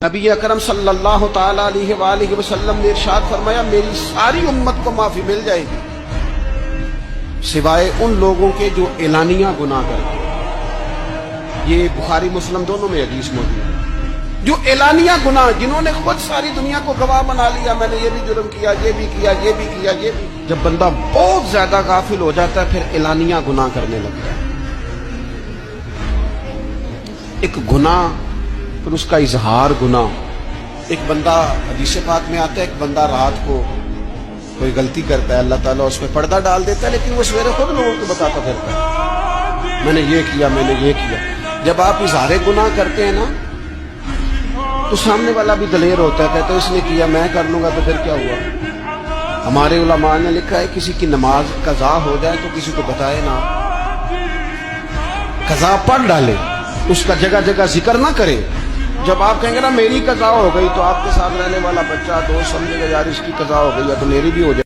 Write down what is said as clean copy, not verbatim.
نبی اکرم صلی اللہ تعالی علیہ وآلہ وسلم نے ارشاد فرمایا میری ساری امت کو معافی مل جائے گی سوائے ان لوگوں کے جو اعلانیہ گناہ کرتے ہیں۔ یہ بخاری مسلم دونوں میں حدیث موجود ہے۔ جو اعلانیہ گناہ، جنہوں نے خود ساری دنیا کو گواہ بنا لیا، میں نے یہ بھی جرم کیا، یہ بھی کیا، یہ بھی کیا، یہ بھی۔ جب بندہ بہت زیادہ غافل ہو جاتا ہے پھر اعلانیہ گناہ کرنے لگتا ہے۔ ایک گناہ پھر اس کا اظہار گناہ۔ ایک بندہ، حدیث پاک میں آتا ہے، ایک بندہ رات کو کوئی غلطی کرتا ہے، اللہ تعالیٰ اس پہ پردہ ڈال دیتا ہے، لیکن وہ سویرے خود لوگوں کو بتاتا پھرتا ہے میں نے یہ کیا، میں نے یہ کیا۔ جب آپ اظہار گناہ کرتے ہیں نا تو سامنے والا بھی دلیر ہوتا ہے، کہتا ہے اس نے کیا میں کر لوں گا تو پھر کیا ہوا۔ ہمارے علماء نے لکھا ہے کسی کی نماز قضا ہو جائے تو کسی کو بتائے نہ، قضا پڑھ ڈالے، اس کا جگہ جگہ ذکر نہ کرے۔ جب آپ کہیں گے نا میری قضا ہو گئی تو آپ کے ساتھ رہنے والا بچہ دوست سمجھے گا یار اس کی قضا ہو گئی ہے تو میری بھی ہو جائے۔